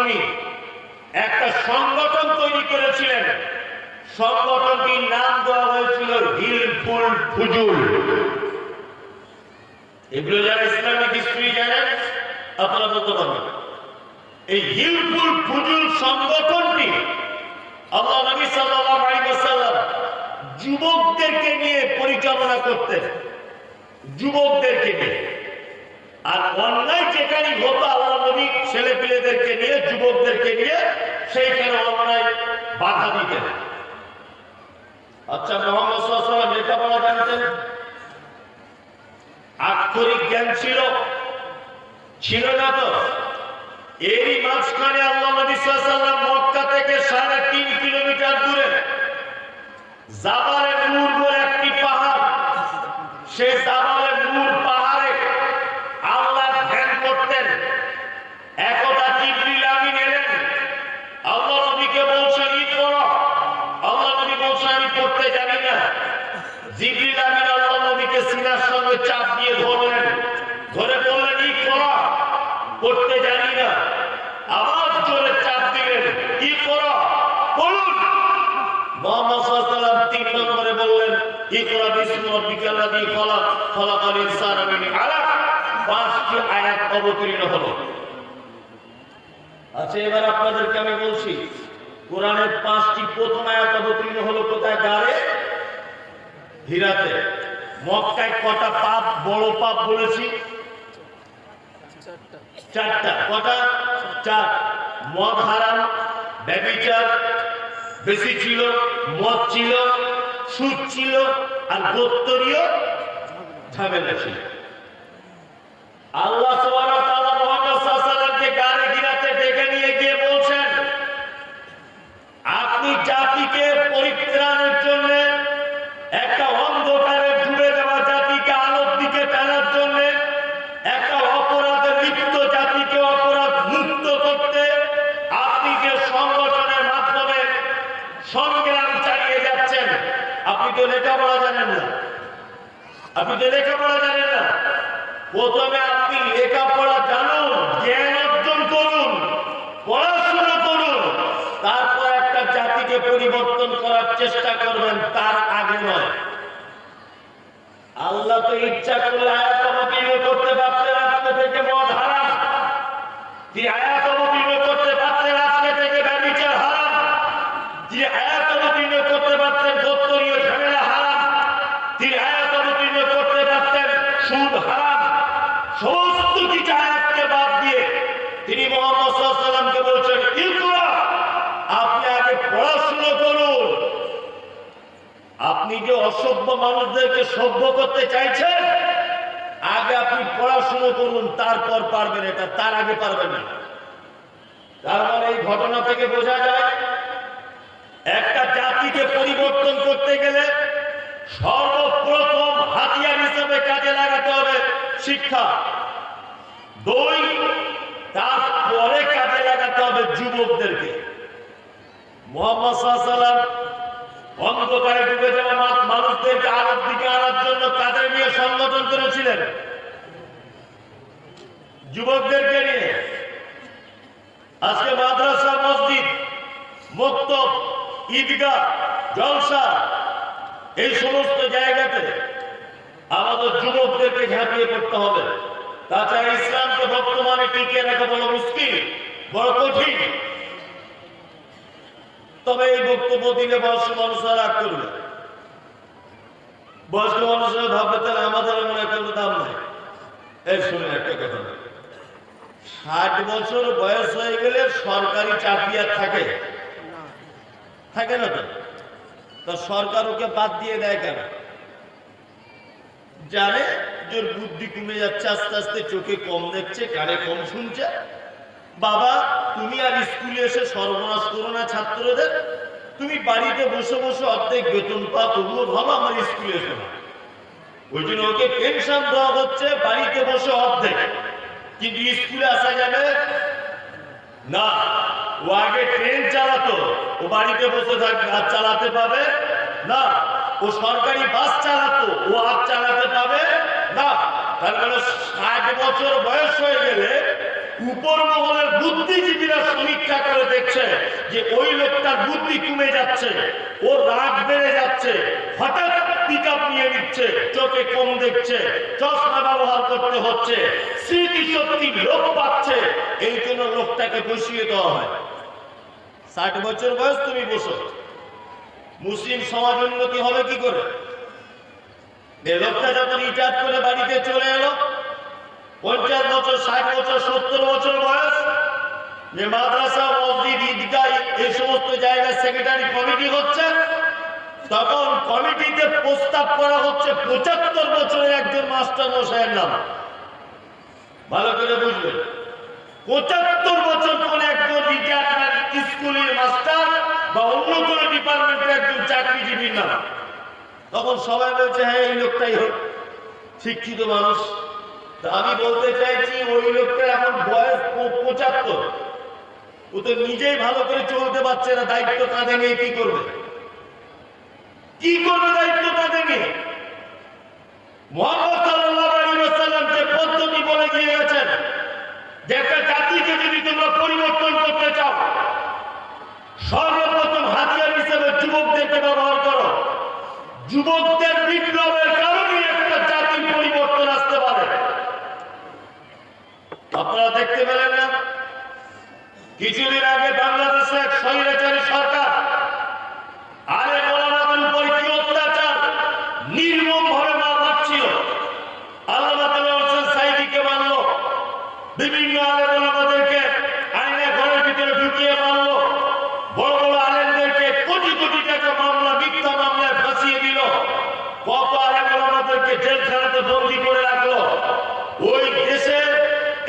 নবী একটা সংগঠন তৈরি করেছিলেন। সংগঠনটির নাম দেওয়া হয়েছিল হিলফুল ফুজুল। এগুলো যারা ইসলামিক হিস্ট্রি জানেন আপনারা বলতে পারবেন। এই হিলফুল ফুজুল সংগঠনটি আল্লাহ নবী সাল্লাল্লাহু আলাইহি ওয়াসাল্লাম যুবকদেরকে নিয়ে পরিচালনা করতেন, যুবকদেরকে নিয়ে। আর অন্যায় যেখানে হতো আল্লাহ নবী ছেলে পেলেদেরকে নিয়ে, যুবকদেরকে নিয়ে সেইখানে অন্যায় বাধা দিতেন। আচ্ছা, মুহাম্মদ সাল্লাল্লাহু আলাইহি ওয়াসাল্লাম লেখাপড়া জানতেন? আক্ষরিক জ্ঞান ছিল না তো? এরই মাঝখানে আল্লাহ নবী সাল্লাল্লাহু আলাইহি ওয়াসাল্লাম মক্কা থেকে 3.5 কিলোমিটার দূরে জাবালে নূর বলে একটি পাহাড়, সেই জাবালে নূর পাহাড়ে আল্লাহ ধ্যান করতেন। একদা জিবরিল আমিন এলেন, আল্লাহ নবীকে বলছেন ইকরা। আল্লাহ নবী বলছেন আমি পড়তে জানি না। জিবরিল আমিন আল্লাহ নবীকে সিনার সঙ্গে চাপ দিয়ে ধরলেন, ধরে বললেন ইকরা, পড়তে জানি না। আবার জোরে চাপ দিলেন, ইকরা, পড়ুন। মুহাম্মদ সাল্লাল্লাহু আলাইহি ওয়াসাল্লাম 3 নম্বরে বললেন ইকরা বিসমি রাব্বিকাল্লাযী খলাক, খলাকাল ইনসানা মিন আলাক। 5টি আয়াত অবতীর্ণ হলো। আচ্ছা, এবার আপনাদেরকে আমি বলছি কোরআনের 5টি প্রথম আয়াত অবতীর্ণ হলো কোথায়? গারে হিরাতে। মক্কায় কটা পাপ, বড় পাপ বলেছি? 4টা। কটা? 4। মদ হারাম, ব্যভিচার বেশি ছিল, মদ ছিল, সুদ ছিল, আর গোত্তরীয় ঝামেলা ছিল। আল্লাহ সুবহানাহু ওয়া তাআলা মুহাম্মদ সাল্লাল্লাহু আলাইহি ওয়াসাল্লামকে গারে হিরাতে ডেকে নিয়ে গিয়ে বলছেন, আপনি জাতিকে পরিত্রাণের জন্য, একটা অন্ধকারে ডুবে যাওয়া জাতিকে আলোর দিকে টানার জন্য, একটা অপরাধে লিপ্ত জাতিকে অপরাধ মুক্ত করতে আপনি যে সংগঠনের মাধ্যমে সংগ্রাম চালিয়ে যাচ্ছেন, আপনি তো লেখাপড়া জানেন না। আপনি তো লেখাপড়া জানেন না। প্রথমে আপনি লেখাপড়া জানুন, জ্ঞান অর্জন করুন, পড়াশোনা করুন, তারপর একটা জাতিকে পরিবর্তন করার চেষ্টা করবেন, তার আগে নয়। আল্লাহ তো ইচ্ছা করলে আয়াত অবতীর্ণ করতে পারতেন আজকে থেকে মদ হারাম, তিনি আয়াত অবতীর্ণ করতে পারতেন আজকে থেকে ব্যভিচার হারাম, তিনি আয়াত অবতীর্ণ করতে পারতেন গোত্তরীয় ঝামেলা হারাম, তিনি আয়াত অবতীর্ণ করতে পারতেন সুদ হারাম। সমস্ত কিছু আয়াতকে বাদ দিয়ে তিনি মুহাম্মদ সাল্লাল্লাহু আলাইহি ওয়াসাল্লামকে বলছেন ইকরা, আপনি আগে পড়াশোনা করুন। আপনি যে অসভ্য মানুষদেরকে সভ্য করতে চাইছেন, আগে আপনি পড়াশোনা করুন, তারপর পারবেন এটা, তার আগে পারবেন না। তার মানে এই ঘটনা থেকে বোঝা যায় একটা জাতিকে পরিবর্তন করতে গেলে সর্বপ্রথম হাতিয়ার হিসেবে কাজে লাগাতে হবে শিক্ষা। 2, তারপরে কাজে লাগাতে হবে যুবকদেরকে। মুহাম্মদ সাল্লাল্লাহু আলাইহি ওয়াসাল্লাম অন্ধকারে ডুবে যাওয়া মানুষদেরকে আলোর দিকে আনার জন্য তাদের নিয়ে সংগঠন করেছিলেন, যুবকদেরকে নিয়ে। আজকে মাদ্রাসা, মসজিদ, মক্তব, ঈদগাহ, জলসা, এই সমস্ত জায়গাতে আমাদের যুবকদেরকে ঝাঁপিয়ে পড়তে হবে। তাছাড়া ইসলামকে বর্তমানে টিকিয়ে রাখা বড় মুশকিল, বড় কঠিন। তবে এই বক্তব্য দিলে বয়স্ক মানুষরা রাগ করবে। বয়স্ক মানুষরা ভাববে তাহলে আমাদের মনে কোনো দাম নাই। এই শুনে একটা কথা, 60 বছর বয়স হয়ে গেলে সরকারি চাকরি আর থাকে না তো সরকার ওকে বাদ দিয়ে দেয় কেন? জানে যে বুদ্ধি কমে যাচ্ছে, আস্তে আস্তে চোখে কম দেখছে, কানে কম শুনছে। বাবা, তুমি আর স্কুলে এসে সর্বনাশ করো না ছাত্রদের, তুমি বাড়িতে বসে বসে অর্ধেক বেতন পাও, তবুও ভালো আমার স্কুলে এসো না। ওই জন্য ওকে পেনশন দেওয়া হচ্ছে বাড়িতে বসে অর্ধেক, কিন্তু স্কুলে আসা যাবে না। ও আগে ট্রেন চালাতো, ও বাড়িতে বসে থাকবে, আর চালাতে পাবে না। ও সরকারি বাস চালাতো, ও আর চালাতে পাবে না। তার মানে 60 বছর বয়স হয়ে গেলে উপর মহলের বুদ্ধিজীবীরা সমীক্ষা করে দেখছে যে ওই লোকটার বুদ্ধি কমে যাচ্ছে, ওর রাগ বেড়ে যাচ্ছে, হঠাৎ পিকআপ নিয়ে নিচ্ছে, চোখে কম দেখছে, চশমা ব্যবহার করতে হচ্ছে, স্মৃতিশক্তি লোপ পাচ্ছে, এই জন্য লোকটাকে বসিয়ে দেওয়া হয়। 60 বছর বয়স তুমি বসো, মুসলিম সমাজ উন্নতি হবে কি করে? এই লোকটা যখন রিটায়ার করে বাড়িতে চলে এলো, 50 বছর, 60 বছর, 70 বছর বয়স, যে মাদ্রাসা, মসজিদ, ঈদগাহ এই সমস্ত জায়গায় সেক্রেটারি কমিটি হচ্ছে, তখন কমিটিতে প্রস্তাব করা হচ্ছে 75 বছরের একজন মাস্টার মশাইয়ের নাম। ভালো করে বুঝবেন, 75 বছর কোন একজন রিটায়ার্ড স্কুলের মাস্টার বা অন্য কোন ডিপার্টমেন্টের একজন চাকরিজীবীর নাম। তখন সবাই বলছে হ্যাঁ এই লোকটাই হোক, শিক্ষিত মানুষ। আমি বলতে চাইছি ওই লোকটা এখন বয়স 75, ও তো নিজেই ভালো করে চলতে পারছে না, দায়িত্ব কাঁধে নিয়ে কি করবে? কি করবে দায়িত্ব কাঁধে নিয়ে? মুহাম্মদ সাল্লাল্লাহু আলাইহি ওয়াসাল্লাম যে পদ্ধতি বলে দিয়ে গেছেন যে একটা জাতিকে যদি তোমরা পরিবর্তন করতে চাও, সর্বপ্রথম হাতিয়ার হিসেবে যুবকদেরকে ব্যবহার করো। যুবকদের বিপ্লবের কারণে একটা জাতির পরিবর্তন আসতে পারে। আপনারা দেখতে পেলেন না কিছুদিন আগে বাংলাদেশে এক স্বৈরাচারী সরকার আলেম ওলামাদের উপর কি অত্যাচার, নির্মম ভাবে মারছিল। আল্লামা দেলোয়ার হোসেন সাঈদীকে মারল, বিভিন্ন আলেম ওলামাদেরকে আইনে ঘরের ভিতরে ঢুকিয়ে মারল, বড় বড় আলেমদেরকে কোটি কোটি টাকা মামলা, মিথ্যা মামলায় ফাঁসিয়ে দিল, কত আলেম ওলামাদেরকে জেলখানাতে বন্দী করে রাখলো। ওই দেশে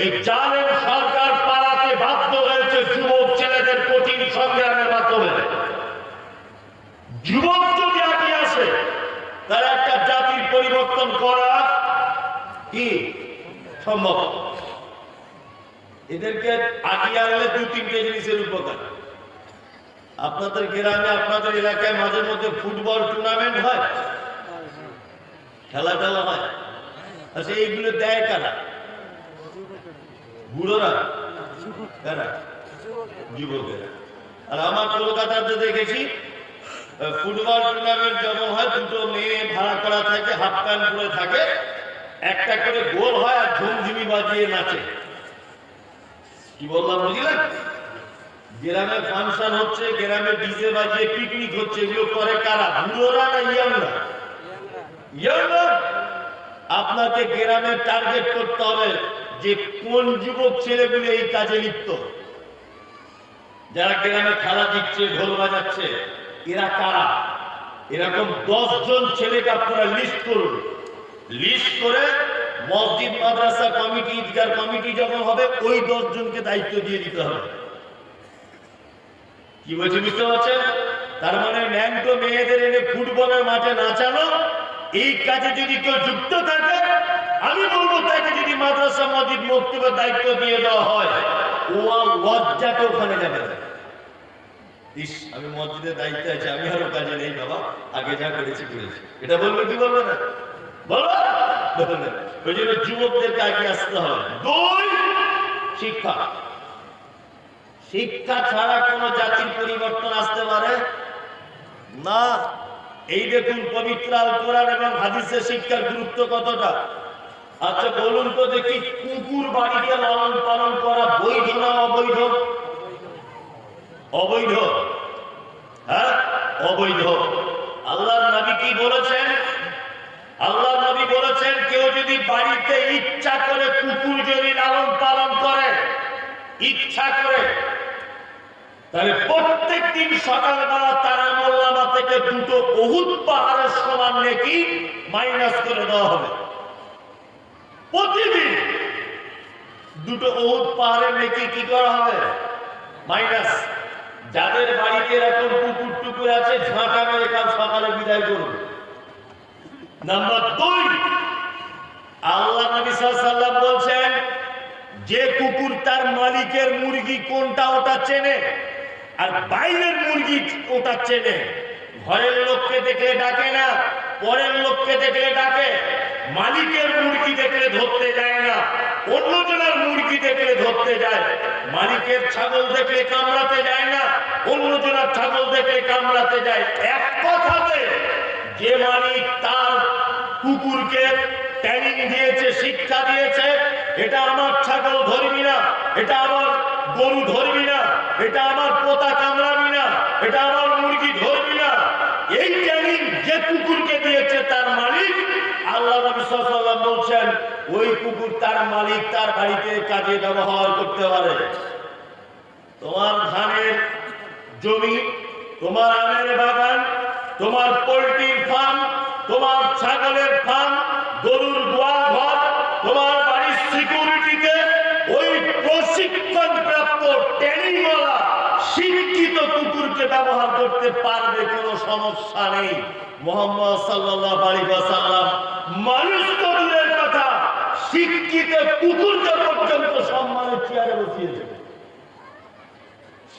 এই জালেম সরকার পালাতে বাধ্য হয়েছে যুবক ছেলেদের কঠিন সংগ্রামের মাধ্যমে। যুবক যদি আগে আসে, তারা একটা জাতির পরিবর্তন করা কি সম্ভব। এদেরকে আগিয়ে আনলে 2-3টে জিনিসের উপকার। আপনাদের গ্রামে, আপনাদের এলাকায় মাঝে মধ্যে ফুটবল টুর্নামেন্ট হয়, খেলা টেলা হয়, আচ্ছা এইগুলো দেয় কারা? বুড়োরা, কারা? যুবকেরা। আর আমার কলকাতাতে দেখেছি ফুটবল টুর্নামেন্ট যখন হয়, দুটো মেয়ে ভাড়া করা থাকে, হাফ প্যান্ট পরে থাকে, একটা করে গোল হয় আর ঝুমঝুমি বাজিয়ে নাচে। কি বললাম বুঝলেন? গ্রামে ফাংশন হচ্ছে, গ্রামে ডিজে বাজিয়ে পিকনিক হচ্ছে, এগুলো করে কারা? বুড়োরা না ইয়াংরা? ইয়াংরা। আপনাকে গ্রামে টার্গেট করতে হবে যে কোন যুবক ছেলেগুলো এই কাজে লিপ্ত, যারা গ্রামে খেলা দিচ্ছে, ঢোল বাজাচ্ছে, এরা কারা? এরকম 10 জন ছেলেকে আপনারা লিস্ট করুন। লিস্ট করে মসজিদ, মাদ্রাসা কমিটি, ঈদগাহ কমিটি যখন হবে, ওই 10 জনকে দায়িত্ব দিয়ে দিতে হবে। কি বলছি বুঝতে পারছেন? তার মানে ন্যাংটো মেয়েদের এনে ফুটবলের মাঠে নাচানো, এই কাজে যদি কেউ যুক্ত থাকে, আমি বলবো তাকে যদি মাদ্রাসা, মসজিদ, মক্তবের দায়িত্ব দিয়ে দেওয়া হয়, ও লজ্জাকে ওখানে যাবে না। ইস, আমি মসজিদের দায়িত্বে আছি, আমি আরো কাজে নেই বাবা, আগে যা করেছি করেছি, এটা বলবে কি বলবে না? বলো। ওই জন্য যুবকদেরকে আগে আসতে হবে। 2, শিক্ষা। শিক্ষা ছাড়া কোন জাতির পরিবর্তন আসতে পারে না। এই দেখুন পবিত্র আল কোরআন এবং হাদিসের শিক্ষার গুরুত্ব কতটা। আচ্ছা বলুন তো দেখি, কুকুর বাড়িতে লালন পালন করা বৈধ না অবৈধ? অবৈধ। হ্যাঁ, অবৈধ। আল্লাহর নবী কি বলেছেন? আল্লাহর নবী বলেছেন কেউ যদি বাড়িতে ইচ্ছা করে কুকুর যদি লালন পালন করে, ইচ্ছা করে, তাহলে প্রত্যেক দিন সকালবেলা তার আমলনামা থেকে 2টো উহুদ পাহাড়ের সমান নেকি মাইনাস করে দেওয়া হবে। প্রতিদিন 2টো উহুদ পাহাড়ের নেকি কি করা হবে? মাইনাস। যাদের বাড়িতে এরকম কুকুর টুকুর আছে, ঝাঁটা মেরে কাল সকালে বিদায় করুন। নাম্বার 2, আল্লাহ নবী সাল্লাল্লাহু আলাইহি ওয়াসাল্লাম বলছেন যে কুকুর তার মালিকের মুরগি কোনটা ওটা চেনে, আর বাইরের মুরগি ওটা চেনে। ঘরের লোককে দেখলে ডাকে না, পরের লোককে দেখলে ডাকে, মালিকের মুরগি দেখলে ধরতে যায় না। অন্যজনের মুরগি দেখলে ধরতে যায়, মালিকের ছাগল দেখলে কামড়াতে যায় না, অন্যজনের ছাগল দেখলে কামড়াতে যায়। এক কথাতে যে মালিক তার কুকুরকে ট্রেনিং দিয়েছে, শিক্ষা দিয়েছে, এটা আমার ছাগল ধরবি না, এটা আমার গরু ধরবি না, এটা আমার পোতা কামড়াবি না, এটা আমার মুরগি ধরবি না, এই ট্রেনিং যে কুকুরকে দিয়েছে তার মালিক, আল্লাহ নবী সাল্লাল্লাহু আলাইহি ওয়াসাল্লাম বলছেন ওই কুকুর তার মালিক তার বাড়িতে কাজে ব্যবহার করতে পারে। তোমার ধানের জমি, তোমার আমের বাগান, তোমার পোল্ট্রির ফার্ম, তোমার ছাগলের ফার্ম, গরুর গোয়াল ঘর, তোমার বাড়ির সিকিউরিটিতে ওই প্রশিক্ষণ প্রাপ্ত ট্রেনিংওয়ালা শিক্ষিত কুকুরকে ব্যবহার করতে পারবে, কোনো সমস্যা নেই। মুহাম্মদ সাল্লাল্লাহু আলাইহি ওয়াসাল্লাম মানুষ তো দূরের কথা, শিক্ষিত কুকুরকে পর্যন্ত সম্মানের চেয়ারে বসিয়েছেন,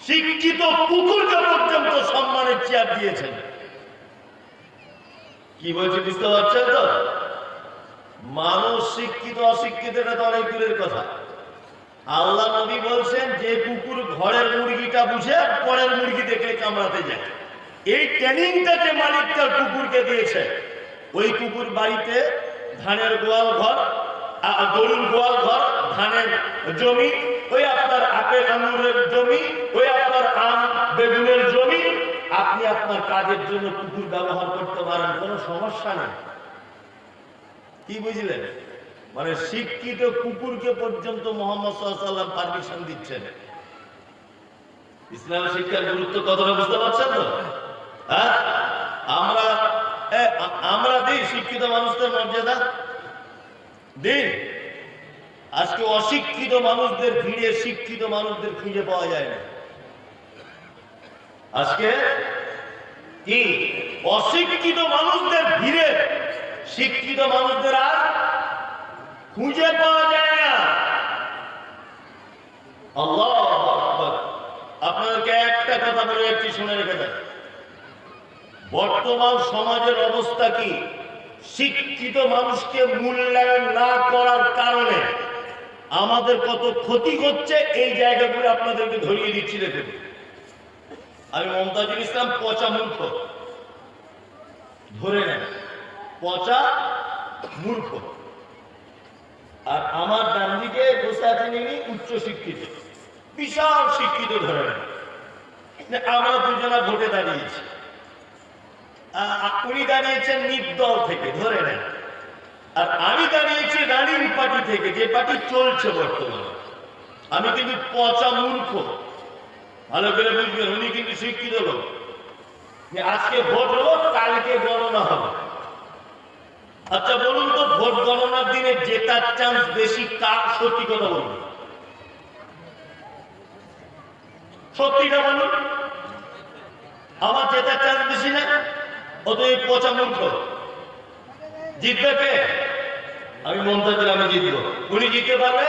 শিক্ষিত কুকুরকে পর্যন্ত সম্মানের চেয়ার দিয়েছেন। কি বলছে বুঝতে পারছেন তো? মানুষ শিক্ষিত অশিক্ষিত এটা তো অনেক দূরের কথা। আল্লাহ নবী বলছেন যে কুকুর ঘরের মুরগিটা বুঝে আর পরের মুরগি দেখে কামড়াতে যায়, এই ট্রেনিংটা যে মালিক তার কুকুরকে দিয়েছে, ওই কুকুর বাড়িতে ধানের গোয়াল ঘর, গরুর গোয়াল ঘর, ধানের জমি, ওই আপনার আপেল আঙুরের জমি, ওই আপনার আম বেগুনের জমি, আপনি আপনার কাজের জন্য কুকুর ব্যবহার করতে পারেন, কোনো সমস্যা নেই। কি বুঝলেন? মানে শিক্ষিত কুকুরকে পর্যন্ত মুহাম্মদ সাল্লাল্লাহু আলাইহি ওয়াসাল্লাম পারমিশন দিচ্ছেন। ইসলাম শিক্ষার গুরুত্ব কতটা বুঝতে পারছেন তো? হ্যাঁ, আমরা দিই শিক্ষিত মানুষদের মর্যাদা দিন। আজকে অশিক্ষিত মানুষদের ভিড়ে শিক্ষিত মানুষদের খুঁজে পাওয়া যায় না। আজকে কি অশিক্ষিত মানুষদের ভিড়ে শিক্ষিত মানুষদের আর খুঁজে পাওয়া যায় না। আল্লাহু আকবার। আপনাদেরকে একটা কথা বলে যাচ্ছি, শুনে রেখে দেন। বর্তমান সমাজের অবস্থা কি? শিক্ষিত মানুষকে মূল্যায়ন না করার কারণে আমাদের কত ক্ষতি হচ্ছে, এই জায়গাগুলো আপনাদেরকে ধরিয়ে দিচ্ছি। দেখুন, আমি মমতাজুল ইসলাম পচা মূর্খ, ধরে নেন পচা মূর্খ, আর আমার ডান দিকে বসে আছেন ইনি উচ্চ শিক্ষিত, বিশাল শিক্ষিত, ধরে নেন। আমরা দুজনা ভোটে দাঁড়িয়েছি, উনি দাঁড়িয়েছেন নির্দল থেকে, ধরে নেন, আর আমি দাঁড়িয়েছি রানিং পার্টি থেকে, যে পার্টি চলছে বর্তমানে। আমি কিন্তু পচা মূর্খ, ভালো করে বুঝবেন। উনি কিন্তু শিক্ষিত লোক। আজকে ভোট হলো, কালকে গণনা হবে। আচ্ছা বলুন তো, ভোট গণনার দিনে জেতার চান্স বেশি কার? সত্যি কথা বলুন, সত্যিটা বলুন। আমার জেতার চান্স বেশি না? অতএব পচা মূর্খ জিতবে কে? আমি মমতাজুল, আমি জিতবো। উনি জিততে পারবে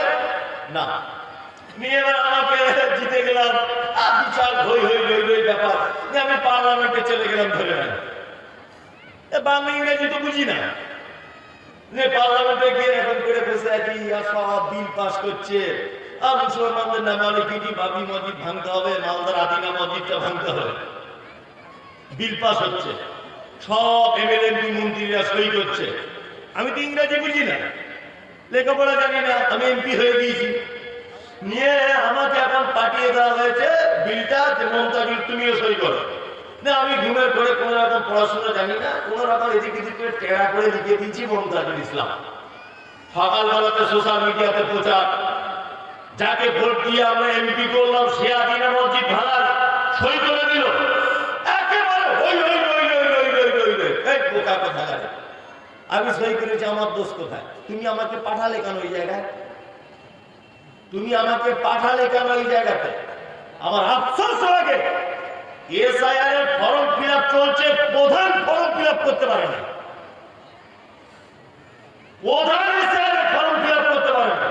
না। এবার আমাকে জিতে গেলাম, বিশাল হই হই হই হই ব্যাপার, আমি পার্লামেন্টে চলে গেলাম, ধরে নেন। বাংলা ইংরেজি তো বুঝি না, পার্লামেন্টে গিয়ে এখন করে বসে আছি, সব বিল পাস করছে, আর মুসলমানদের নামালে কিটি বাবরি মসজিদ ভাঙতে হবে, মালদার আদিনা মসজিদটা ভাঙতে হবে, বিল পাস হচ্ছে, সব এমএলএ মন্ত্রীরা সই করছে। আমি তো ইংরেজি বুঝি না, লেখাপড়া জানি না, আমি এমপি হয়ে গিয়েছি। নিয়ে আমাকে এখন পাঠিয়ে দেওয়া হয়েছে বিলটা, যে মমতাজুল তুমিও সই করো। না, আমি ঘুমের ঘরে কোন রকম পড়াশোনা জানি না, কোন রকম এদিক এদিক করে টেরা করে লিখে দিয়েছি মমতাজুল ইসলাম। সকালবেলাতে সোশ্যাল মিডিয়াতে প্রচার, যাকে ভোট দিয়ে আমরা এমপি করলাম সে আদিনা মসজিদ ভাঙার সই করে দিল। একেবারে হই হই হই হই হই হই হই হই। এই বোকা কথা, আমি সই করেছি, আমার দোষ কোথায়? তুমি আমাকে পাঠালে কেন ওই জায়গায়? তুমি আমাকে পাঠালে কেন ওই জায়গাতে? আমার আফসোস লাগে। এসআইআর এর ফর্ম ফিল আপ চলছে, প্রধান ফর্ম ফিল আপ করতে পারে না, প্রধান এসআইআর এর ফর্ম ফিল আপ করতে পারে না,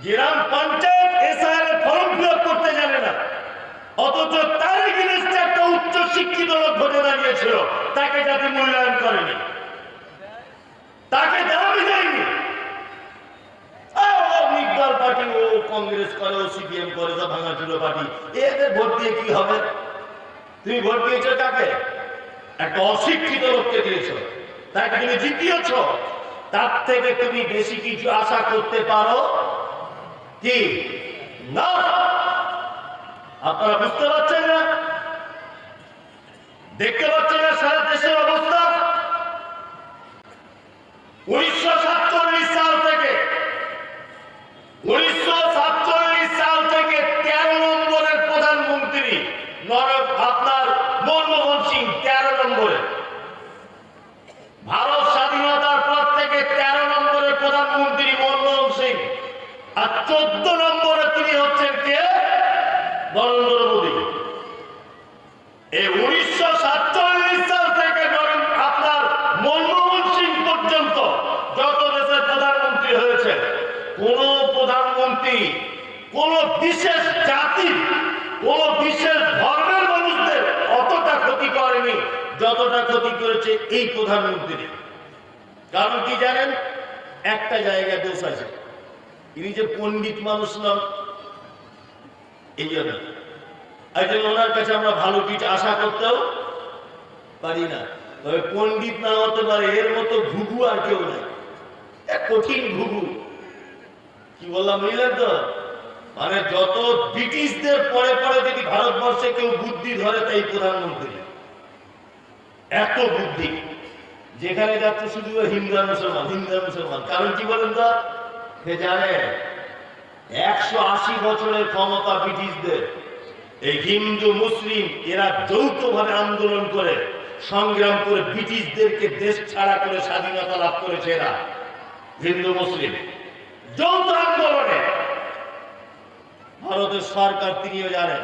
গ্রাম পঞ্চায়েত এসআইআর এর ফর্ম ফিল আপ করতে জানে না। অথচ তার এগেইনস্টে একটা উচ্চ শিক্ষিত লোক ভোটে দাঁড়িয়েছিল, তাকে যাতে মূল্যায়ন করেনি, তাকে দাবি দেয়নি। কংগ্রেস করে, ও সিপিএম করে, যা ভাঙাচুরো পার্টি, এদের ভোট দিয়ে কি হবে? তুমি ভোট দিয়েছো কাকে? একটা অশিক্ষিত লোককে দিয়েছো, তাকে তুমি জিতিয়েছ। তার থেকে তুমি বেশি কিছু আশা করতে পারো কি না? আপনারা বুঝতে পারছেন না? দেখতে পাচ্ছেন না সারা দেশের অবস্থা? 1947 সাল থেকে 13 নম্বরের প্রধানমন্ত্রী আপনার মনমোহন সিং, 13 নম্বরে। ভারত স্বাধীনতার পর থেকে 13 নম্বরের প্রধানমন্ত্রী মনমোহন সিং, আর 14 নম্বরে তিনি হচ্ছেন কে? নরেন্দ্র মোদী। এই 1947 সাল থেকে আপনার মনমোহন সিং পর্যন্ত যত দেশের প্রধানমন্ত্রী হয়েছে, কোন প্রধানমন্ত্রী কোন বিশেষ জাতি, কোন বিশেষ ধর্মের মানুষদের অতটা ক্ষতি করেনি যতটা ক্ষতি করেছে এই প্রধানমন্ত্রী। কারণ কি জানেন? একটা জায়গায় দোষ আছে, ইনি যে পণ্ডিত মানুষ নন, এই জন্য ওনার কাছে আমরা ভালো কিছু আশা করতেও পারি না। তবে পণ্ডিত না হতে পারে, এর মতো ঘুঘু আর কেউ নাই, এক কঠিন ঘুঘু। কি বললাম বুঝলেন তো? মানে যত ব্রিটিশদের পরে পরে যদি ভারতবর্ষে কেউ বুদ্ধি ধরে, তাই প্রধানমন্ত্রী। এত বুদ্ধি, যেখানে যাচ্ছে শুধু হিন্দু আর মুসলমান, হিন্দু আর মুসলমান। কারণ কি বলেন তো? সে জানে 180 বছরের ক্ষমতা ব্রিটিশদের। এই হিন্দু মুসলিম এরা যৌথভাবে আন্দোলন করে, সংগ্রাম করে ব্রিটিশদেরকে দেশ ছাড়া করে স্বাধীনতা লাভ করেছে। এরা হিন্দু মুসলিম যৌথ আন্দোলনে। ভারতের সরকার তিনিও জানেন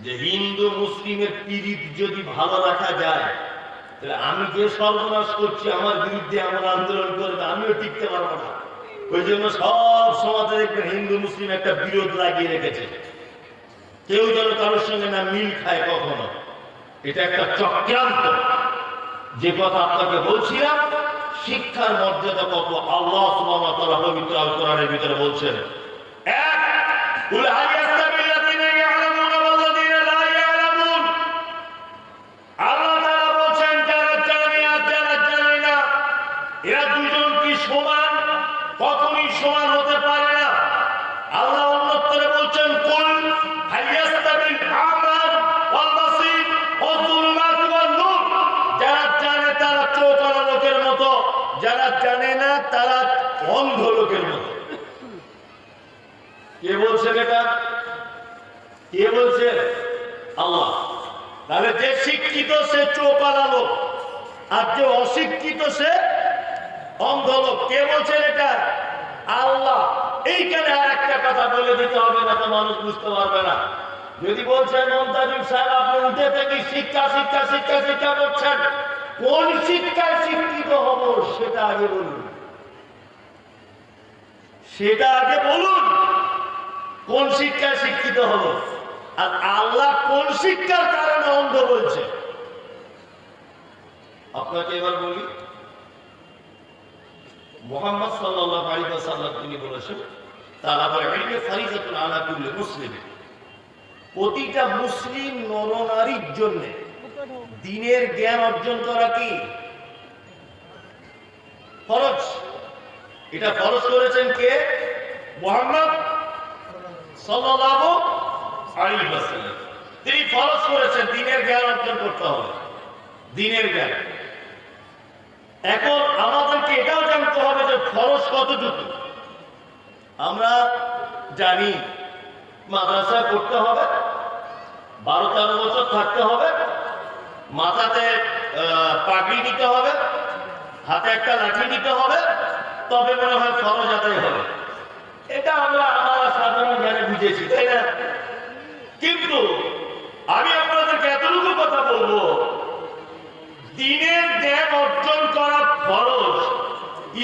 যে হিন্দু মুসলিমের পীড়িত যদি ভালো রাখা যায়, তাহলে আমি যে সর্বনাশ করছি, আমার বিরুদ্ধে আমার আন্দোলন করবে, আমিও টিকতে পারবো না। ওই জন্য সব সমাজে দেখবেন হিন্দু মুসলিম একটা বিরোধ লাগিয়ে রেখেছে, কেউ যেন কারোর সঙ্গে না মিল খায় কখনো। এটা একটা চক্রান্ত। যে কথা আপনাকে বলছিলাম, শিক্ষার মর্যাদা কত আল্লাহ সুবহানাহু ওয়া তাআলা পবিত্র আল কোরআনের ভিতরে বলছেন। এক, কুল হাল ইয়াস্তাবিল্লাযীনা ইয়া'লামুনা ওয়াল্লাযীনা লা ইয়া'লামুন। আল্লাহ তাআলা বলেন যারা জানে আর যারা জানে না, এরা দুজন কি সমান? কখনোই সমান হতে পারে না। আল্লাহ অন্যত্রে বলছেন কুল হাল ইয়াস্তাবিল আ'মা ওয়াল বাসীর ওয়াজ যুলুমাত ওয়ান নূর। যারা জানে তারা চোখওয়ালা লোকের মতো, যারা জানে না তারা অন্ধ লোকের মতো। কে বলছেন এটা? কে বলছেন? আল্লাহ। তাহলে যে শিক্ষিত সে চোখওয়ালা লোক, আর যে অশিক্ষিত সে অন্ধ লোক। কে বলছেন এটা? আল্লাহ। এইখানে আর একটা কথা বলে দিতে হবে, না তো মানুষ বুঝতে পারবে না। যদি বলছেন মমতাজুল সাহেব আপনি উঠে থেকে শিক্ষা শিক্ষা শিক্ষা শিক্ষা করছেন, কোন শিক্ষায় শিক্ষিত হব সেটা আগে বলুন। সেটা আগে বলুন, কোন শিক্ষায় শিক্ষিত হব। আর আল্লাহ কোন শিক্ষার কারণে অন্ধ বলছে আপনাকে এবার বলি। মুহাম্মদ সাল্লাল্লাহু আলাইহি ওয়াসাল্লাম তিনি বলেছেন, তালাবুল ইলমি ফারিজাতুন আলা কুল্লি মুসলিম। প্রতিটা মুসলিম নরনারীর জন্য দ্বীনের জ্ঞান অর্জন করা কি ফরজ। এটা ফরজ করেছেন কে? মুহাম্মদ সাল্লাল্লাহু আলাইহি ওয়াসাল্লাম। তিনি ফরজ করেছেন দ্বীনের জ্ঞান অর্জন করতে হবে, দ্বীনের জ্ঞান। এখন আমাদেরকে এটাও জানতে হবে যে ফরজ কতটুকু। আমরা জানি মাদ্রাসায় পড়তে হবে, 12-13 বছর থাকতে হবে, মাথাতে পাগড়ি নিতে হবে, হাতে একটা লাঠি নিতে হবে, তবে মনে হয় ফরজ আদায় হবে। এটা আমরা সাধারণ জ্ঞানে বুঝেছি, তাই না? কিন্তু আমি আপনাদেরকে এতটুকু কথা বলবো, দ্বীনের জ্ঞান অর্জন করা ফরজ।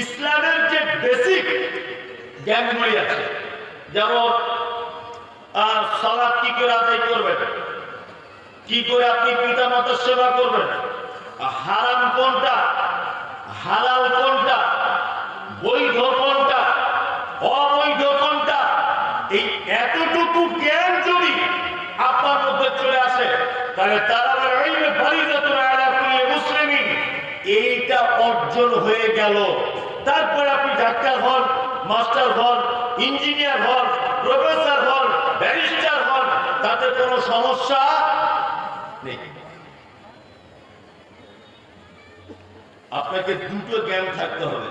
ইসলামের যে বেসিক জ্ঞানগুলি আছে, যেমন সালাত কি করে আদায় করবেন, কি করে আপনি পিতা মাতার সেবা করবেন, হারাম কোনটা, হালাল কোনটা, বৈধ কোনটা, অবৈধ কোনটা, এই এতটুকু জ্ঞান যদি আপনার মধ্যে চলে আসে তাহলে তারা মুসলিমিন এইটা অর্জন হয়ে গেল। তারপরে আপনি ডাক্তার হন, মাস্টার হন, ইঞ্জিনিয়ার হন, প্রফেসর হন, ব্যারিস্টার হন, তাতে কোনো সমস্যা নেই। আপনাকে দুটো জ্ঞান থাকতে হবে,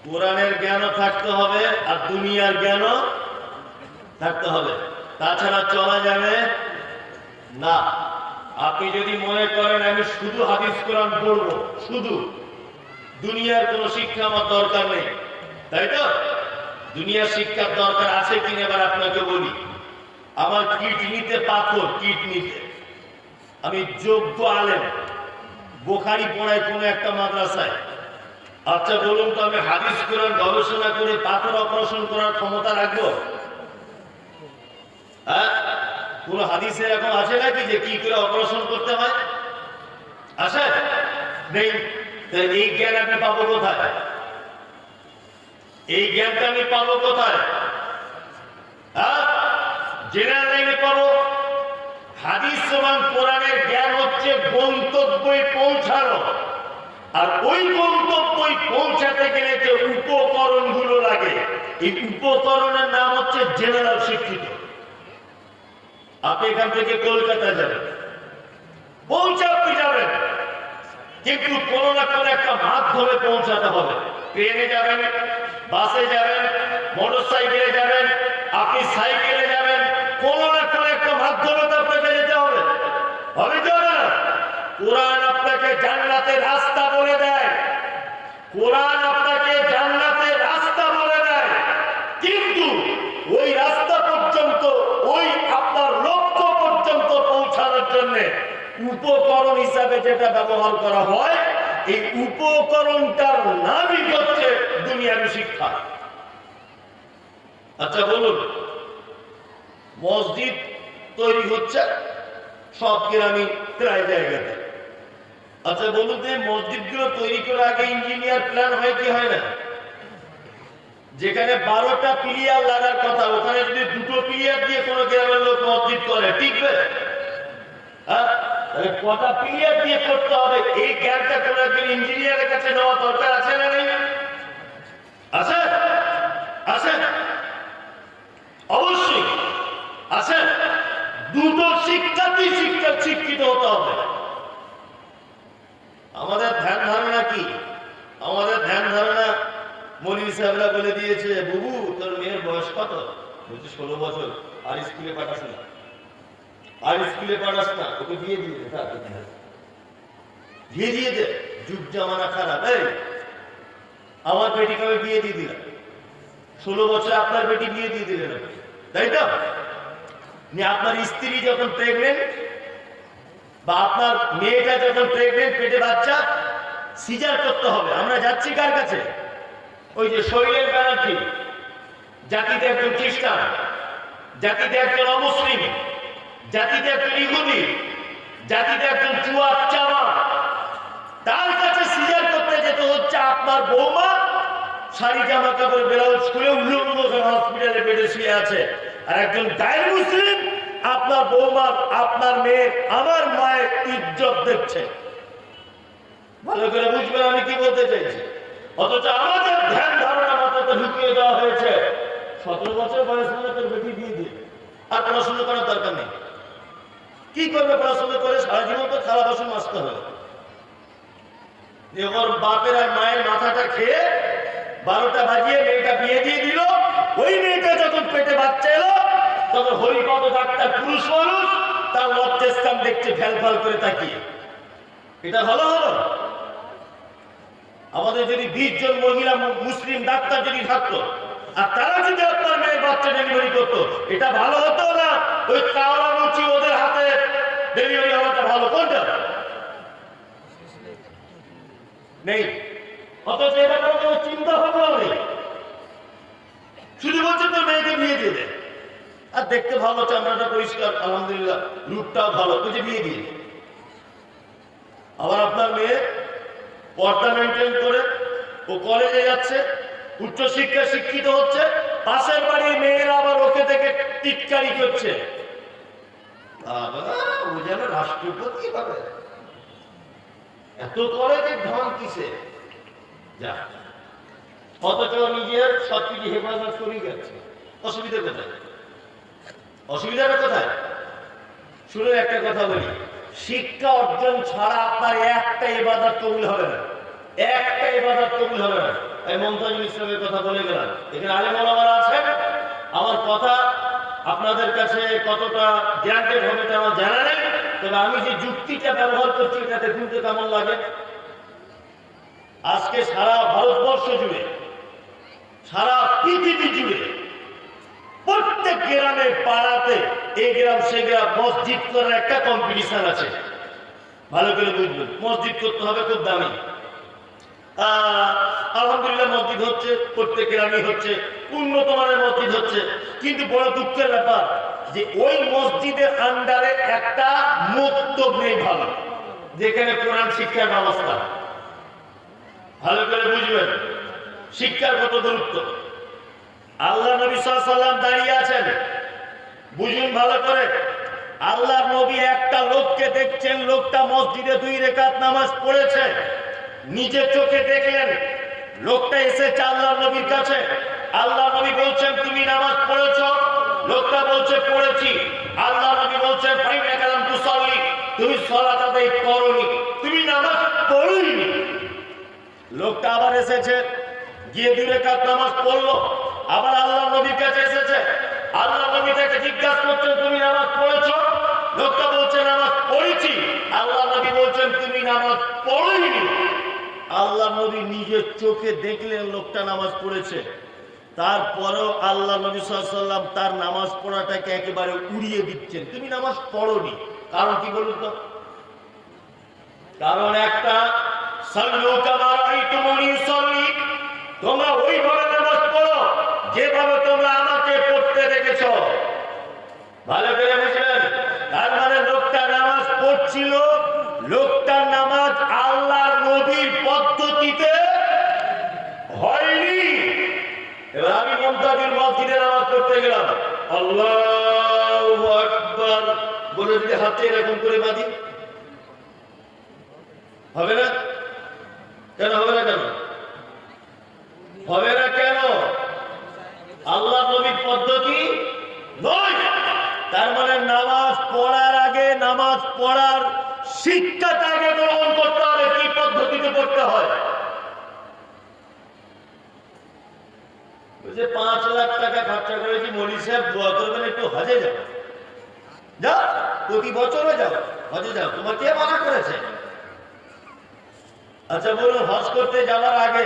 কোরআনের জ্ঞানও থাকতে হবে আর দুনিয়ার জ্ঞানও থাকতে হবে, তাছাড়া চলা যাবে না। আপনি যদি মনে করেন আমি শুধু হাদিস কোরআন পড়বো, শুধু দুনিয়ার কোনো শিক্ষা আমার দরকার নেই, তাই তো? দুনিয়ার শিক্ষার দরকার আছে কিনা এবার আপনাকে বলি। আমার কিডনিতে পাথর, কিডনিতে। আমি যোগ্য আলেম, বুখারী পড়াই কোন একটা মাদ্রাসায়। আচ্ছা বলুন তো, আমি হাদিস কোরআন গবেষণা করে পাথর অপারেশন করার ক্ষমতা রাখবো? হ্যাঁ, কোন হাদিসে এখন আছে নাকি যে কি করে অপারেশন করতে হয়? আছে? নেই। এই জ্ঞান আমি পাবো কোথায়? এই জ্ঞানটা আমি পাবো কোথায়? হ্যাঁ, জেনারেল লাইনে পাবো। হাদিস এবং কোরআনের জ্ঞান হচ্ছে গন্তব্যে পৌঁছানো, আর ওই গন্তব্যে পৌঁছাতে গেলে যে উপকরণ গুলো লাগে, এই উপকরণের নাম হচ্ছে জেনারেল শিক্ষিত। আপনি এখান থেকে কলকাতা যাবেন, পৌঁছাতে যাবেন, কিন্তু কোনো না কোনো একটা মাধ্যমে পৌঁছাতে হবে। ট্রেনে যাবেন, বাসে যাবেন, মোটর সাইকেলে যাবেন, আপনি সাইকেলে যাবেন, কোনো না কোনো একটা মাধ্যমে তো আপনাকে যেতে হবে। হবে তো না? কোরআন আপনাকে জান্নাতের রাস্তা বলে দেয়, কোরআন আপনাকে জান্নাতের রাস্তা বলে দেয়, কিন্তু ওই রাস্তা পর্যন্ত, ওই আপনার লক্ষ্য পর্যন্ত পৌঁছানোর জন্য উপকরণ হিসাবে যেটা ব্যবহার করা হয়, এই উপকরণটার নামই হচ্ছে দুনিয়াবী শিক্ষা। আচ্ছা বলুন, মসজিদ তৈরি হচ্ছে সব গ্রামে প্রায় জায়গাতে। আচ্ছা বলুন তো, মসজিদ গুলো তৈরি করার আগে ইঞ্জিনিয়ার প্ল্যান হয় কি হয় না? যেখানে 12টা পিলিয়ার লাগার কথা, ওখানে যদি 2টো পিলিয়ার দিয়ে কোনো গ্রামের লোক মসজিদ করে, টিকবে? হ্যাঁ, কটা পিলিয়ার দিয়ে করতে হবে, এই জ্ঞানটা কোনো একজন ইঞ্জিনিয়ারের কাছে নেওয়া দরকার আছে না নেই? আছে? আছে, অবশ্যই আছে। দুটো শিক্ষাতেই শিক্ষিত হতে হবে। আমাদের ধ্যান ধারণা কি? আমাদের ধ্যান ধারণা মনির সাহেবরা বলে দিয়েছে, বুবু তোর মেয়ের বয়স কত? বলছে 16 বছর। আর স্কুলে পাঠাস না, আর স্কুলে পাঠাস না, ওকে বিয়ে দিয়ে দে, বিয়ে দিয়ে দে, যুগ জামানা খারাপ। এই আমার বেটিকে আমি বিয়ে দিয়ে দিলাম, 16 বছরে আপনার বেটি বিয়ে দিয়ে দিলেন, তাই তো? আপনার স্ত্রী যখন প্রেগনেন্ট, বা আপনার মেয়েটা যখন প্রেগনেন্ট, পেটে বাচ্চা, সিজার করতে হবে। আমরা যাচ্ছি কার কাছে? ওই যে শৈলেন ব্যানার্জি, জাতিতে একজন খ্রিস্টান, জাতিতে একজন অমুসলিম, জাতিতে একজন ইহুদি, জাতিতে একজন চুয়ার চামার, তার কাছে সিজার করতে যেতে হচ্ছে। আপনার বৌমা শাড়ি জামা কাপড় ব্লাউজ খুলে উল্লঙ্গ হসপিটালে বেডে শুয়ে আছে, আর একজন গায়ের মুসলিম আপনার বৌমা, আপনার মেয়ের, আমার মায়ের ইজ্জত দেখছে। ভালো করে বুঝবেন আমি কি বলতে চাইছি। অথচ আমাদের ধ্যান ধারণা মাথাতে ঢুকিয়ে দেওয়া হয়েছে 17 বছর বয়স মানে তোর বেটি দিয়ে দিয়ে, আর পড়াশোনা করার দরকার নেই। কি করবে পড়াশোনা করে? সারা জীবন তো খারাপ বাসন মাজতে হবে। ওর বাপের আর মায়ের মাথাটা খেয়ে 12টা বাজিয়ে মেয়েটা বিয়ে দিয়ে দিল। ওই মেয়েটা যখন পেটে বাচ্চা এলো, তখন হরিপদ ডাক্তার পুরুষ মানুষ তার লজ্জাস্থান দেখছে ফ্যাল ফ্যাল করে তাকিয়ে। এটা ভালো হলো? আমাদের যদি 20 জন মহিলা মুসলিম ডাক্তার যদি থাকতো, আর তারা যদি আপনার মেয়ের বাচ্চা ডেলিভারি করতো, এটা ভালো হতো না? ওই কাওড়া মুচি ওদের হাতে ডেলিভারি হওয়াটা ভালো? কোনটা? নেই। অথচ এটা কোনো চিন্তা ভাবনা নেই, শুধু বলছে তোর মেয়েকে বিয়ে দিয়ে দে, আর দেখতে ভালো, চামড়াটা পরিষ্কার, আলহামদুলিল্লাহ, রূপটাও ভালো, বুঝে বিয়ে দিয়ে। আবার আপনার মেয়ে পর্দা মেনটেন করে ও কলেজে যাচ্ছে, উচ্চশিক্ষায় শিক্ষিত হচ্ছে, পাশের বাড়ির মেয়েরা আবার ওকে থেকে টিটকারি করছে, বাবা ও যেন রাষ্ট্রপতি হবে, এত করে যে ঢং কিসে যা, অথচ নিজের সবকিছু হেফাজত করে গেছে। অসুবিধা কোথায়? অসুবিধাটা কোথায়? শুনে একটা কথা বলি, শিক্ষা অর্জন ছাড়া আপনার একটা ইবাদত কবুল হবে না, একটা ইবাদত কবুল হবে না। এই মমতাজুল ইসলামের কথা বলে গেলাম, এখানে আলেম ওলামারা আছেন, আমার কথা আপনাদের কাছে কতটা গ্যারান্টেড হবে এটা আমার জানা নেই, তবে আমি যে যুক্তিটা ব্যবহার করছি এটা দেখুন তো কেমন লাগে। আজকে সারা ভারতবর্ষ জুড়ে, সারা পৃথিবী জুড়ে প্রত্যেক গ্রামে পাড়াতে এই গ্রাম সে গ্রাম মসজিদ করার একটা কম্পিটিশন আছে। ভালো করে বুঝবেন, মসজিদ করতে হবে খুব দামি। আলহামদুলিল্লাহ মসজিদ হচ্ছে, প্রত্যেক গ্রামে হচ্ছে, উন্নত মানের মসজিদ হচ্ছে, কিন্তু বড় দুঃখের ব্যাপার যে ওই মসজিদের আন্ডারে একটা মক্তব নেই ভালো, যেখানে কোরআন শিক্ষার ব্যবস্থা। ভালো করে বুঝবেন শিক্ষার কত গুরুত্ব। আল্লাহ নবী সাল্লাল্লাহু আলাইহি ওয়াসাল্লাম দাঁড়িয়ে আছেন, বুঝুন ভালো করে। আল্লাহ নবী একটা লোককে দেখছেন, লোকটা মসজিদে 2 রাকাত নামাজ পড়েছে, নিজের চোখে দেখলেন। লোকটা এসেছে আল্লাহ নবীর কাছে, আল্লাহ নবী বলছেন তুমি নামাজ পড়েছো? লোকটা বলছে পড়েছি। আল্লাহ নবী বলছেন ফাইনাকা লাম তুসাল্লি, তুমি সালাত আদায় করোনি, তুমি নামাজ পড়োনি। লোকটা আবার এসেছে, গিয়ে 2 রাকাত নামাজ পড়লো, আবার আল্লাহ নবীর কাছে এসেছে, আল্লাহ নবী তাকে জিজ্ঞাসা করছেন তুমি নামাজ পড়েছো? লোকটা বলছে নামাজ পড়েছি। আল্লাহ নবী বলছেন তুমি নামাজ পড়োনি। আল্লাহ নবী নিজের চোখে দেখলেন লোকটা নামাজ পড়েছে, তারপরেও আল্লাহ নবী সাল্লাল্লাহু আলাইহি ওয়াসাল্লাম তার নামাজ পড়াটাকে একেবারে উড়িয়ে দিচ্ছেন, তুমি নামাজ পড়োনি। কারণ কি বলুন তো? কারণ একটা, সাল্লু কামা রাআইতুমুনি উসাল্লি, তোমরা ওইভাবে নামাজ পড়ো যেভাবে তোমরা আমাকে পড়তে দেখেছো। ভালো করে বুঝলেন? তার মানে লোকটা নামাজ পড়ছিল, লোকটার নামাজ আল্লাহর নবীর পদ্ধতিতে হয়নি। এবার আমি মমতাজুল মসজিদে নামাজ পড়তে গেলাম, আল্লাহু আকবার বলে যদি হাতে এরকম করে বাঁধি, হবে না? কেন হবে না? কেন হবে না? কেন? আল্লাহ নবীর পদ্ধতি নয়। তার মানে নামাজ পড়ার আগে নামাজ পড়ার শিক্ষাটা আগে গ্রহণ করতে হবে, কি পদ্ধতিতে পড়তে হয়। 5 লাখ টাকা খরচা করেছি, মৌলী সাহেব দোয়া করবেন একটু হজে যাও। যাও, প্রতি বছরে যাও, হজে যাও, তোমার কে মানা করেছে? আচ্ছা বলুন, হজ করতে যাওয়ার আগে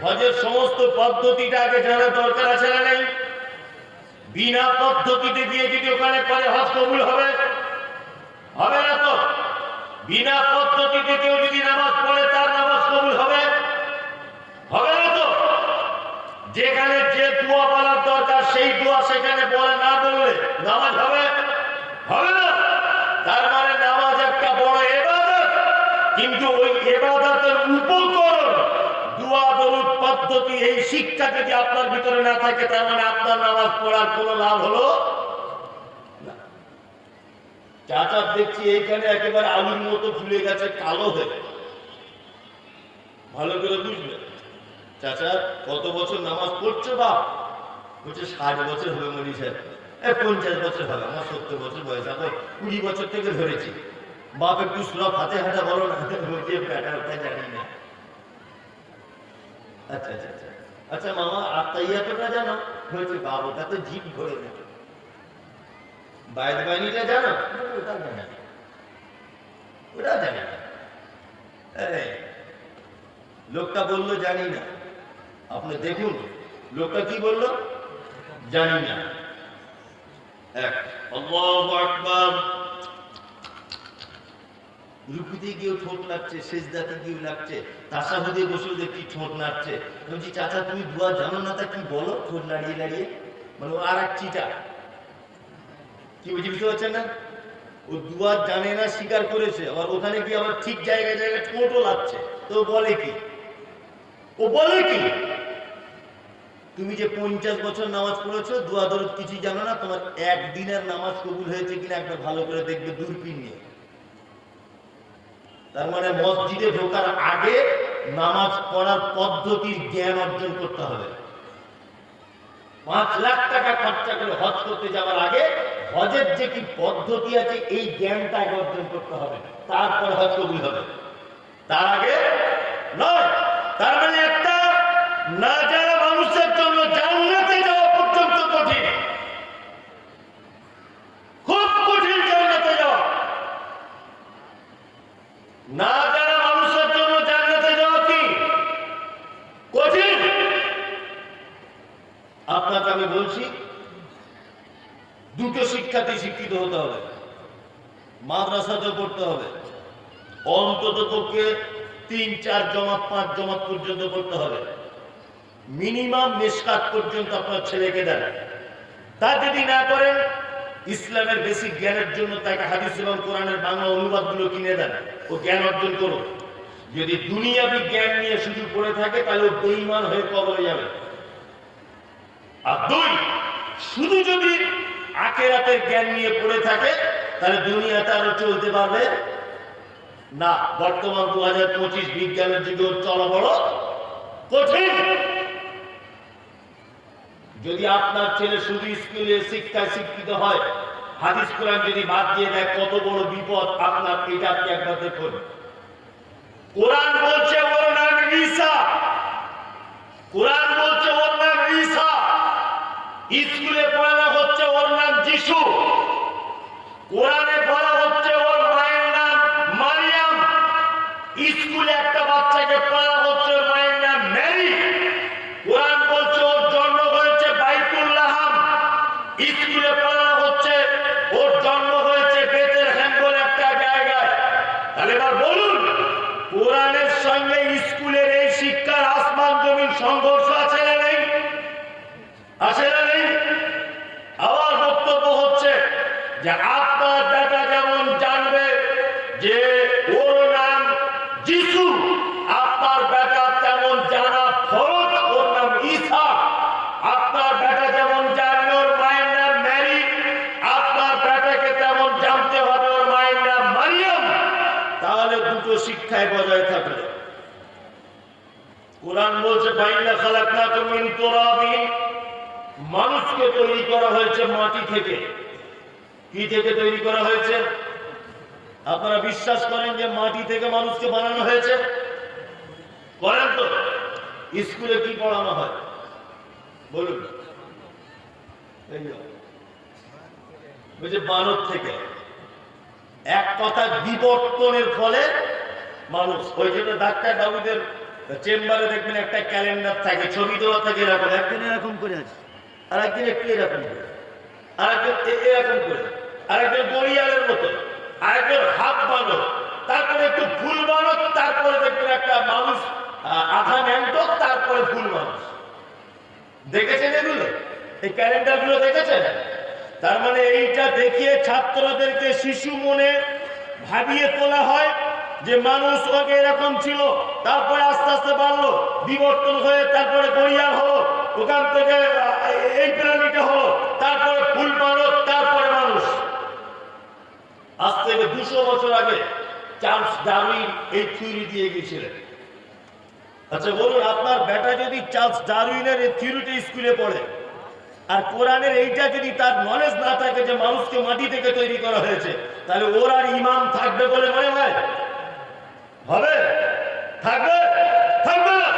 হজের সমস্ত পদ্ধতিটা আগে জানার দরকার আছে না নেই? বিনা পদ্ধতিতে দিয়ে যদি ওখানে পরে হজ কবুল হবে? হবে না তো। বিনা পদ্ধতিতে কেউ যদি নামাজ পড়ে তার নামাজ কবুল হবে? হবে না তো। যেখানে যে দোয়া বলার দরকার সেই দোয়া সেখানে বলে না বললে নামাজ হবে? হবে না। তার মানে নামাজ একটা বড় ইবাদত, কিন্তু ওই ইবাদতের উপকরণ দোয়া দরুদ পদ্ধতি, এই শিক্ষা যদি আপনার ভিতরে না থাকে তার মানে আপনার নামাজ পড়ার কোনো লাভ হলো না। চাচা দেখছি এইখানে একেবারে আলুর মতো ফুলে গেছে, কালো হয়ে। ভালো করে বুঝলেন? চাচা কত বছর নামাজ পড়ছো? বাপ বলছে 60 বছর হবে মনি সাহেব। 50 বছর হবে, আমার 70 বছর বয়স, আমার 20 বছর থেকে ধরেছি। বাপ একটু সূরা ফাতিহাটা বলো না। বলছে ব্যাটারটা জানি না। আচ্ছা আচ্ছা আচ্ছা আচ্ছা মামা আত্মাইয়াতটা জানো? বলছে বাপ ওটা তো জিভ ধরে না। বায়দ বাণীটা জানো? ওটা জানি না, ওটা জানি না। লোকটা বললো জানি না। আপনি দেখুন লোকটা কি বললো, জানি না। আল্লাহু আকবার। রুকুতে গিয়েও ঠোঁট লাগছে, সেজদাতে গিয়েও লাগছে, তাশাহুদে বসেও দেখি ঠোঁট নাড়ছে। বলছি চাচা তুমি দোয়া জানো না, তা কি বলো? ঠোঁট নাড়িয়ে নাড়িয়ে, মানে আর এক চিটা। কি বুঝতে পারছেন না? ও দোয়া জানে না, স্বীকার করেছে, আবার ওখানে গিয়ে আবার ঠিক জায়গায় জায়গায় ঠোঁটও লাগছে। তো বলে কি? ও বলে কি? তুমি যে 50 বছর নামাজ পড়েছো, দোয়া দরুদ কিছু জানো না, তোমার একদিনের নামাজ কবুল হয়েছে কিনা একবার ভালো করে দেখবে দূরবীন নিয়ে। তার মানে মসজিদে ঢোকার আগে নামাজ পড়ার পদ্ধতির জ্ঞান অর্জন করতে হবে। 5 লাখ টাকা খরচা করে হজ করতে যাওয়ার আগে হজের যে কি পদ্ধতি আছে এই জ্ঞানটা আগে অর্জন করতে হবে, তারপর হজ কবুল হবে। তার আগে নয়। তার মানে একটা না যারা মানুষের জন্য জান্নাতে যাওয়া পর্যন্ত কঠিন, খুব কঠিন জান্নাতে যাওয়া। না যারা মানুষের জন্য জান্নাতে যাওয়া কি কঠিন। আপনাকে আমি বলছি, দুটো শিক্ষাতে শিক্ষিত হতে হবে, মাদ্রাসাতে পড়তে হবে, অন্তত পক্ষে 3-4 জমাত 5 জমাত পর্যন্ত পড়তে হবে, মিনিমাম মেশকাত পর্যন্ত আপনার ছেলেকে দেন। তা যদি না করেন, ইসলামের বেসিক জ্ঞানের জন্য তাকে হাদিস এবং কোরআনের বাংলা অনুবাদগুলো কিনে দেন, ও জ্ঞান অর্জন করুন। যদি দুনিয়াবি জ্ঞান নিয়ে শুধু পড়ে থাকে তাহলে ও বেঈমান হয়ে কবরে যাবে। আর 2, শুধু যদি আখিরাতের জ্ঞান নিয়ে পড়ে থাকে তাহলে দুনিয়াতে আরো চলতে পারবে না। বর্তমান 2025 বিজ্ঞানের যুগে চলা বড় কঠিন। যদি আপনার ছেলে শুধু স্কুলে শিক্ষায় শিক্ষিত হয়, হাদিস কোরআন যদি বাদ দিয়ে দেয়, কত বড় বিপদ আপনার। এটা আপনি একবার দেখুন। কোরআন বলছে ওর নাম ঈসা, কোরআন বলছে ওর নাম ঈসা, স্কুলে পড়ানো হচ্ছে ওর নাম যিশু, কোরআনে বলা হচ্ছে ওর মায়ের নাম মারিয়াম, স্কুলে একটা বাচ্চাকে পড়ানো হচ্ছে ওর মায়ের নাম মেরি, কোরআন বলছে ওর জন্ম হয়েছে বাইতুল্লাহাম, স্কুলে পড়ানো হচ্ছে ওর জন্ম হয়েছে বেথলেহেম বলে একটা জায়গায়। তাহলে এবার বলুন, কোরআনের সঙ্গে স্কুলের এই শিক্ষার আসমান জমিন সংঘর্ষ আছে না নেই? আছে না নেই? আমার বক্তব্য হচ্ছে যে আপনার বেটা যেমন জানবে যে ওর নাম যিশু, আপনার বেটা তেমন জানা ফরজ ওর নাম ঈসা। আপনার বেটা যেমন জানবে ওর মায়ের নাম মেরি, আপনার বেটাকে তেমন জানতে হবে ওর মায়ের নাম মারিয়াম। তাহলে দুটো শিক্ষায় বজায় থাকবে। কোরআন বলছে ফাইন্না খালাকনাকুম মিন তুরাবিন, মানুষকে তৈরি করা হয়েছে মাটি থেকে। কি থেকে তৈরি করা হয়েছে? আপনারা বিশ্বাস করেন যে মাটি থেকে মানুষকে বানানো হয়েছে? করেন তো? স্কুলে কি পড়ানো হয় বলুন? বানর থেকে। এক কথা, বিবর্তনের ফলে মানুষ। ওই জন্য ডাক্তার বাবুদের চেম্বারে দেখবেন একটা ক্যালেন্ডার থাকে, ছবি দেওয়া থাকে, এরকম একদিন এরকম করে আছে, আর একদিন একটু এরকম করে, আর একদিন এরকম করে, আর একজন গড়িয়ালের মতো, আর একজন হাত বানর, তারপরে একটু ফুল বানর, তারপরে দেখবেন একটা মানুষ আধা ন্যাংটক, তারপরে ফুল মানুষ। দেখেছেন এগুলো? এই ক্যালেন্ডার গুলো দেখেছেন? তার মানে এইটা দেখিয়ে ছাত্রদেরকে শিশু মনে ভাবিয়ে তোলা হয় যে মানুষ আগে এরকম ছিল, তারপরে আস্তে আস্তে বাড়লো, বিবর্তন হয়ে তারপরে গড়িয়াল হলো, ওখান থেকে এই প্রাণীটা হলো, তারপরে ফুল বানর, তারপরে মানুষ। আজ থেকে 200 বছর আগে চার্লস ডারউইন এই থিওরি দিয়ে গিয়েছিলেন। আচ্ছা বলুন, আপনার বেটা যদি চার্লস ডারউইনের এই থিওরিটা স্কুলে পড়ে, আর কোরআনের এইটা যদি তার নলেজ না থাকে যে মানুষকে মাটি থেকে তৈরি করা হয়েছে, তাহলে ওর আর ইমান থাকবে বলে মনে হয়? হবে? থাকবে? থাকবে না।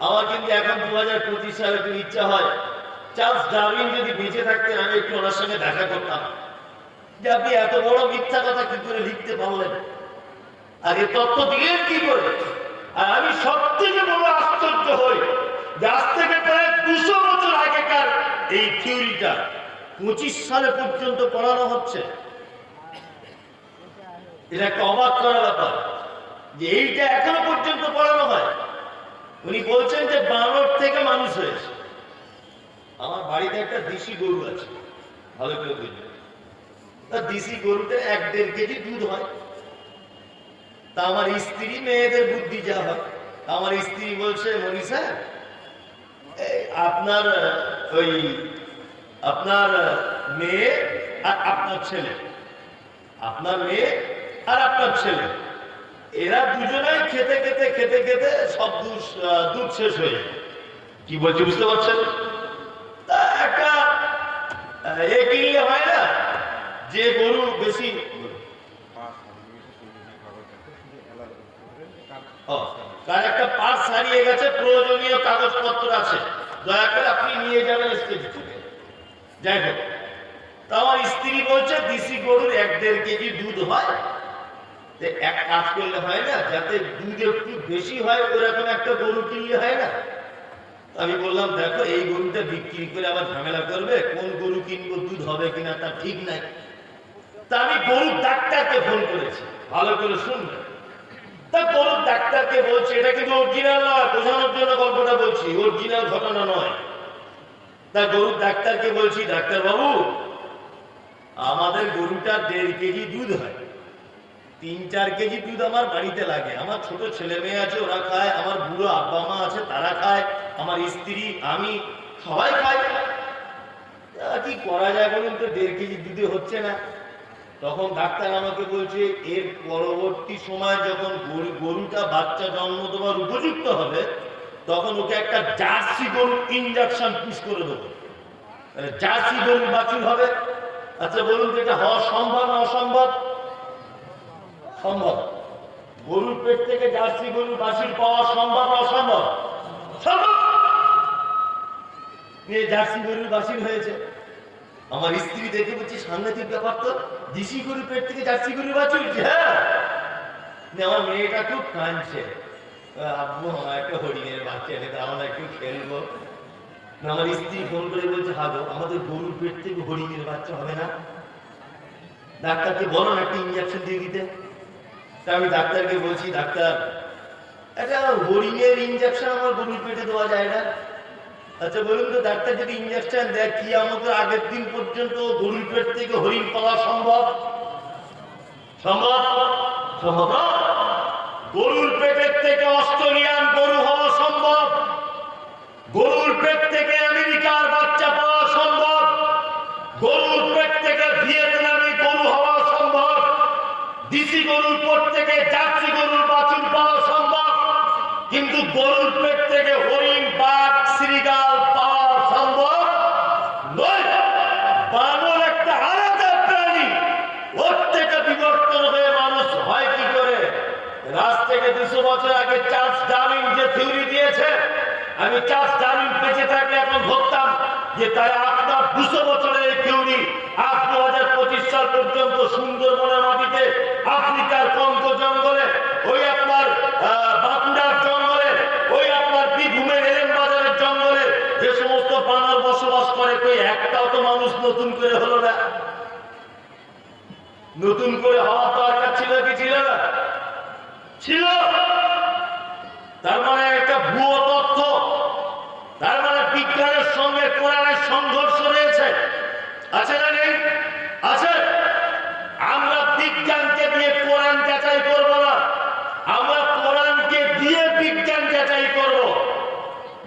আমার কিন্তু এখন 2025 সালে একটু ইচ্ছা হয়, চার্লস ডারউইন যদি বেঁচে থাকতেন, আমি একটু ওনার সঙ্গে দেখা করতাম, যে আপনি এত বড় মিথ্যা কথা কি করে লিখতে পারলেন, আর এই তথ্য দিলেন কি করে? আর আমি সব থেকে বড় আশ্চর্য হই যে আজ থেকে প্রায় 200 বছর আগেকার এই থিওরিটা 25 সালে পর্যন্ত পড়ানো হচ্ছে। এটা একটা অবাক করার ব্যাপার যে এইটা এখনো পর্যন্ত পড়ানো হয়। উনি বলছেন যে বানর থেকে মানুষ হয়েছে। আমার বাড়িতে একটা দেশি গরু আছে, ভালো করে বুঝবেন। দেশি গরুতে 1-1.5 কেজি দুধ হয়। তা আমার স্ত্রী, মেয়েদের বুদ্ধি যা হয়, আমার স্ত্রী বলছে, মনীষা আপনার ওই আপনার মেয়ে আর আপনার ছেলে, আপনার মেয়ে আর আপনার ছেলে, এরা দুজনেই খেতে খেতে খেতে খেতে সব দুধ শেষ হয়ে যায়। কি বলছি বুঝতে পারছেন? তা একটা এ কিনলে হয় না যে গরু বেশি, তার একটা পার্স হারিয়ে গেছে, প্রয়োজনীয় কাগজপত্র আছে, দয়া করে আপনি নিয়ে যাবেন স্টেজ থেকে। যাই হোক, তা আমার স্ত্রী বলছে দেশি গরুর 1-1.5 কেজি দুধ হয়, এক কাজ করলে হয় না, যাতে দুধ একটু বেশি হয় ওরকম একটা গরু কিনলে হয় না? আমি বললাম দেখো এই গরুটা বিক্রি করে আবার ঝামেলা করবে, কোন গরু কিনবো দুধ হবে কিনা তা ঠিক নাই। তা আমি গরুর ডাক্তারকে ফোন করেছি, ভালো করে শুনবেন। তা গরুর ডাক্তারকে বলছি, এটা কিন্তু অরিজিনাল নয়, বোঝানোর জন্য গল্পটা বলছি, অরিজিনাল ঘটনা নয়। তা গরুর ডাক্তারকে বলছি, ডাক্তার বাবু আমাদের গরুটা 1.5 কেজি দুধ হয়, 3-4 কেজি দুধ আমার বাড়িতে লাগে, আমার ছোট ছেলে মেয়ে আছে ওরা খায়, আমার বুড়ো আব্বা মা আছে তারা খায়, আমার স্ত্রী আমি সবাই খাই, কি করা যায় বলুন তো, 1.5 কেজি দুধে হচ্ছে না। তখন ডাক্তার আমাকে বলছে এর পরবর্তী সময় যখন গরুটা বাচ্চা জন্ম দেওয়ার উপযুক্ত হবে তখন ওকে একটা জার্সি গরুর ইনজেকশন পুশ করে দেবো, জার্সি গরুর বাছুর হবে। আচ্ছা বলুন তো এটা হওয়া সম্ভব না অসম্ভব? সম্ভব। গরুর পেট থেকে জার্সি গরুর বাছুর পাওয়া সম্ভব না অসম্ভব? সম্ভব। জার্সি গরুর বাছুর হয়েছে। আমার স্ত্রী দেখে বলছি সাংঘাতিক ব্যাপার তো, দেশি গরুর পেট থেকে জার্সি গরুর বাছুর। হ্যাঁ, আমার মেয়েটা খুব কাঁদছে, আব্বু আমার একটা হরিণের বাচ্চা এনে দাও না, একটু খেলবো। আমার স্ত্রী ফোন করে বলছে হাগো আমাদের গরুর পেট থেকে হরিণের বাচ্চা হবে না, ডাক্তারকে বলো না একটা ইঞ্জেকশন দিয়ে দিতে। তা আমি ডাক্তারকে বলছি ডাক্তার একটা হরিণের ইঞ্জেকশন আমার গরুর পেটে দেওয়া যায় না। আচ্ছা বলুন তো ডাক্তার যদি ইঞ্জেকশন দেয় কি আমাদের আগের দিন পর্যন্ত গরুর পেট থেকে হরিণ পাওয়া সম্ভব? সম্ভব? সম্ভব। গরুর পেটের থেকে অস্ট্রেলিয়ান গরু হওয়া সম্ভব, গরুর পেট থেকে আমেরিকার বাচ্চা পাওয়া সম্ভব, গরুর পেট থেকে ভিয়েতনামি গরু হওয়া সম্ভব, দেশি গরুর পেট থেকে জার্সি গরুর বাছুর পাওয়া সম্ভব, কিন্তু গরুর পেট থেকে হরিণ বাঘ শ্রীগাল পাওয়া সম্ভব নয়। বানর একটা আলাদা প্রাণী, ওর থেকে বিবর্তন হয়ে মানুষ হয় কি করে? রাজ থেকে 200 বছর আগে চার্লস ডারউইন যে থিওরি দিয়েছে, আমি চার্লস ডারউইন বেঁচে থাকলে এখন ধরতাম যে তারা আপনার 200 বছরের এই থিওরি আজ 2025 সাল পর্যন্ত সুন্দরবনের মাটিতে, আফ্রিকার কঙ্গো জঙ্গলে, ওই আপনার বাঁকুড়ার জঙ্গলে, ওই আপনার বীরভূমের এলেম বাজারের জঙ্গলে যে সমস্ত বানর বসবাস করে, কই একটাও তো মানুষ নতুন করে হলো না। নতুন করে হওয়ার দরকার ছিল কি ছিল না? ছিল। তার মানে একটা ভুয়ো তথ্য, তার মানে বিজ্ঞানের সঙ্গে কোরআনের সংঘর্ষ রয়েছে, আছে না নেই? আছে। আমরা বিজ্ঞানকে দিয়ে কোরআন যাচাই করব না, আমরা কোরআনকে দিয়ে বিজ্ঞান যাচাই করব।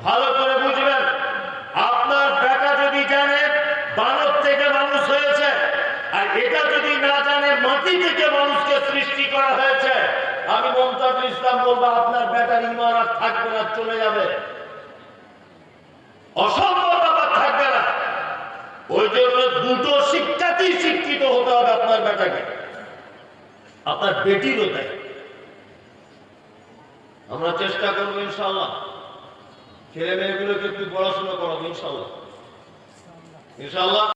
ভালো করে বুঝবেন, আপনার বেটা যদি জানে বানর থেকে মানুষ হয়েছে, আর এটা যদি না জানে মাটি থেকে মানুষকে সৃষ্টি করা হয়েছে, আমি মমতাজুল ইসলাম বলবো আপনার বেটার ঈমান আর থাকবে না, চলে যাবে, অসম্ভব ব্যাপার থাকবে না। ওই জন্য দুটো শিক্ষাতেই শিক্ষিত হতে হবে আপনার বেটাকে, আপনার বেটিরও তাই। আমরা চেষ্টা করবো ইনশাআল্লাহ ছেলে মেয়েগুলোকে একটু পড়াশোনা করাবো ইনশাআল্লাহ, ইনশাআল্লাহ।